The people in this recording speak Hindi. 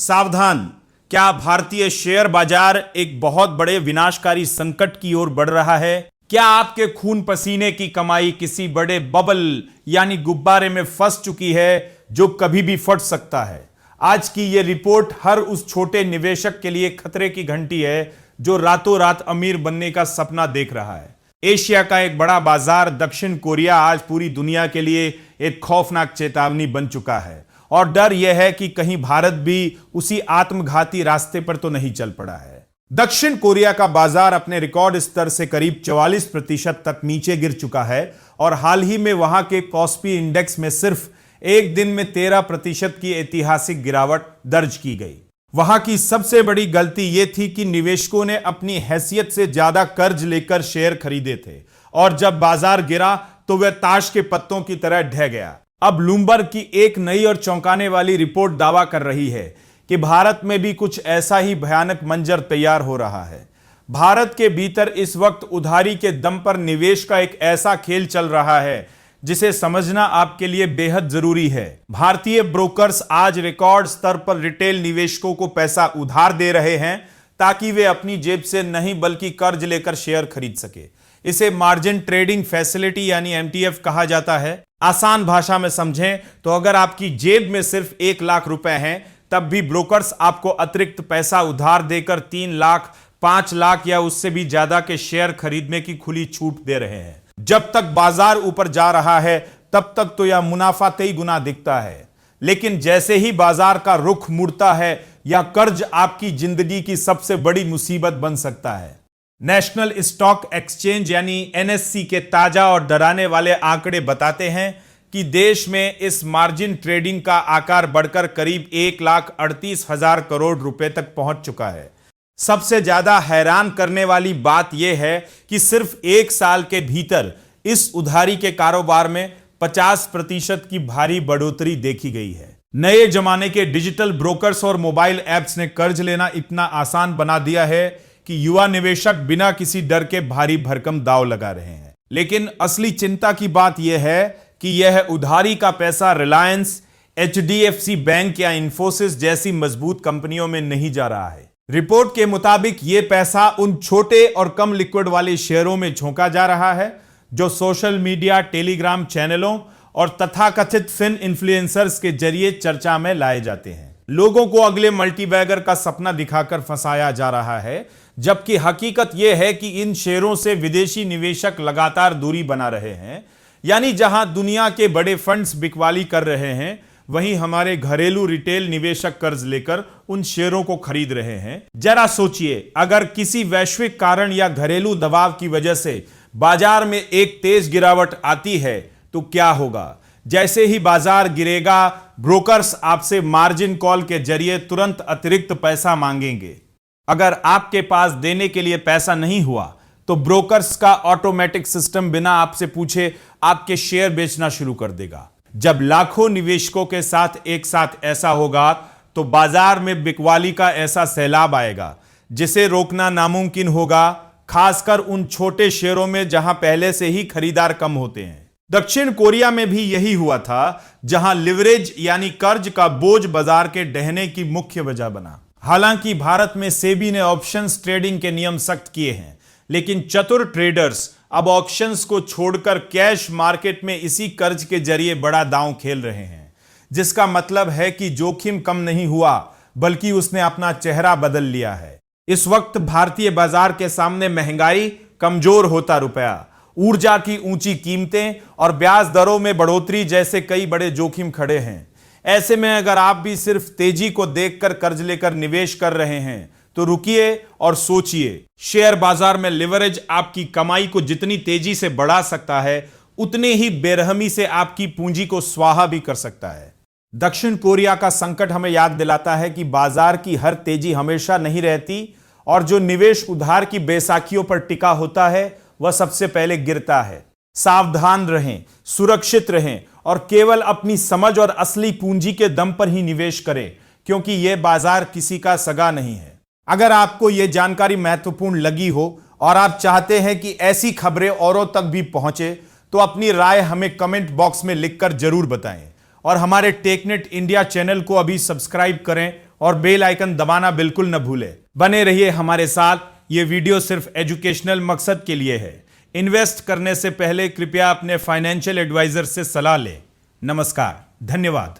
सावधान, क्या भारतीय शेयर बाजार एक बहुत बड़े विनाशकारी संकट की ओर बढ़ रहा है? क्या आपके खून पसीने की कमाई किसी बड़े बबल यानी गुब्बारे में फंस चुकी है जो कभी भी फट सकता है? आज की यह रिपोर्ट हर उस छोटे निवेशक के लिए खतरे की घंटी है जो रातों रात अमीर बनने का सपना देख रहा है। एशिया का एक बड़ा बाजार दक्षिण कोरिया आज पूरी दुनिया के लिए एक खौफनाक चेतावनी बन चुका है और डर यह है कि कहीं भारत भी उसी आत्मघाती रास्ते पर तो नहीं चल पड़ा है। दक्षिण कोरिया का बाजार अपने रिकॉर्ड स्तर से करीब 44% तक नीचे गिर चुका है और हाल ही में वहां के कॉस्पी इंडेक्स में सिर्फ एक दिन में 13% की ऐतिहासिक गिरावट दर्ज की गई। वहां की सबसे बड़ी गलती यह थी कि निवेशकों ने अपनी हैसियत से ज्यादा कर्ज लेकर शेयर खरीदे थे और जब बाजार गिरा तो वह ताश के पत्तों की तरह ढह गया। अब ब्लूमबर्ग की एक नई और चौंकाने वाली रिपोर्ट दावा कर रही है कि भारत में भी कुछ ऐसा ही भयानक मंजर तैयार हो रहा है। भारत के भीतर इस वक्त उधारी के दम पर निवेश का एक ऐसा खेल चल रहा है जिसे समझना आपके लिए बेहद जरूरी है। भारतीय ब्रोकर्स आज रिकॉर्ड स्तर पर रिटेल निवेशकों को पैसा उधार दे रहे हैं ताकि वे अपनी जेब से नहीं बल्कि कर्ज लेकर शेयर खरीद सके। इसे मार्जिन ट्रेडिंग फैसिलिटी यानी एमटीएफ कहा जाता है। आसान भाषा में समझें तो अगर आपकी जेब में सिर्फ 1 लाख रुपए हैं तब भी ब्रोकर्स आपको अतिरिक्त पैसा उधार देकर 3 लाख, 5 लाख या उससे भी ज्यादा के शेयर खरीदने की खुली छूट दे रहे हैं। जब तक बाजार ऊपर जा रहा है तब तक तो यह मुनाफा कई गुना दिखता है, लेकिन जैसे ही बाजार का रुख मुड़ता है यह कर्ज आपकी जिंदगी की सबसे बड़ी मुसीबत बन सकता है। नेशनल स्टॉक एक्सचेंज यानी एनएससी के ताजा और डराने वाले आंकड़े बताते हैं कि देश में इस मार्जिन ट्रेडिंग का आकार बढ़कर करीब 1,38,000 करोड़ रुपए तक पहुंच चुका है। सबसे ज्यादा हैरान करने वाली बात यह है कि सिर्फ 1 साल के भीतर इस उधारी के कारोबार में 50% की भारी बढ़ोतरी देखी गई है। नए जमाने के डिजिटल ब्रोकर्स और मोबाइल ऐप्स ने कर्ज लेना इतना आसान बना दिया है कि युवा निवेशक बिना किसी डर के भारी भरकम दांव लगा रहे हैं। लेकिन असली चिंता की बात यह है कि यह उधारी का पैसा रिलायंस, एचडीएफसी बैंक या इंफोसिस जैसी मजबूत कंपनियों में नहीं जा रहा है। रिपोर्ट के मुताबिक यह पैसा उन छोटे और कम लिक्विड वाले शेयरों में झोंका जा रहा है जो सोशल मीडिया, टेलीग्राम चैनलों और तथाकथित फिन इन्फ्लुएंसर्स के जरिए चर्चा में लाए जाते हैं। लोगों को अगले मल्टीबैगर का सपना दिखाकर फंसाया जा रहा है, जबकि हकीकत यह है कि इन शेयरों से विदेशी निवेशक लगातार दूरी बना रहे हैं। यानी जहां दुनिया के बड़े फंड्स बिकवाली कर रहे हैं वहीं हमारे घरेलू रिटेल निवेशक कर्ज लेकर उन शेयरों को खरीद रहे हैं। जरा सोचिए, अगर किसी वैश्विक कारण या घरेलू दबाव की वजह से बाजार में एक तेज गिरावट आती है तो क्या होगा? जैसे ही बाजार गिरेगा ब्रोकर्स आपसे मार्जिन कॉल के जरिए तुरंत अतिरिक्त पैसा मांगेंगे। अगर आपके पास देने के लिए पैसा नहीं हुआ तो ब्रोकर्स का ऑटोमेटिक सिस्टम बिना आपसे पूछे आपके शेयर बेचना शुरू कर देगा। जब लाखों निवेशकों के साथ एक साथ ऐसा होगा तो बाजार में बिकवाली का ऐसा सैलाब आएगा जिसे रोकना नामुमकिन होगा, खासकर उन छोटे शेयरों में जहां पहले से ही खरीदार कम होते हैं। दक्षिण कोरिया में भी यही हुआ था, जहां लिवरेज यानी कर्ज का बोझ बाजार के ढहने की मुख्य वजह बना। हालांकि भारत में सेबी ने ऑप्शंस ट्रेडिंग के नियम सख्त किए हैं, लेकिन चतुर ट्रेडर्स अब ऑप्शंस को छोड़कर कैश मार्केट में इसी कर्ज के जरिए बड़ा दांव खेल रहे हैं, जिसका मतलब है कि जोखिम कम नहीं हुआ बल्कि उसने अपना चेहरा बदल लिया है। इस वक्त भारतीय बाजार के सामने महंगाई, कमजोर होता रुपया, ऊर्जा की ऊंची कीमतें और ब्याज दरों में बढ़ोतरी जैसे कई बड़े जोखिम खड़े हैं। ऐसे में अगर आप भी सिर्फ तेजी को देखकर कर्ज लेकर निवेश कर रहे हैं तो रुकिए और सोचिए। शेयर बाजार में लिवरेज आपकी कमाई को जितनी तेजी से बढ़ा सकता है उतने ही बेरहमी से आपकी पूंजी को स्वाहा भी कर सकता है। दक्षिण कोरिया का संकट हमें याद दिलाता है कि बाजार की हर तेजी हमेशा नहीं रहती और जो निवेश उधार की बैसाखियों पर टिका होता है वह सबसे पहले गिरता है। सावधान रहें, सुरक्षित रहें और केवल अपनी समझ और असली पूंजी के दम पर ही निवेश करें, क्योंकि यह बाजार किसी का सगा नहीं है। अगर आपको यह जानकारी महत्वपूर्ण लगी हो और आप चाहते हैं कि ऐसी खबरें औरों तक भी पहुंचे तो अपनी राय हमें कमेंट बॉक्स में लिखकर जरूर बताएं और हमारे टेकनेट इंडिया चैनल को अभी सब्सक्राइब करें और बेल आइकन दबाना बिल्कुल न भूले। बने रहिए हमारे साथ। ये वीडियो सिर्फ एजुकेशनल मकसद के लिए है। इन्वेस्ट करने से पहले कृपया अपने फाइनेंशियल एडवाइजर से सलाह लें। नमस्कार, धन्यवाद।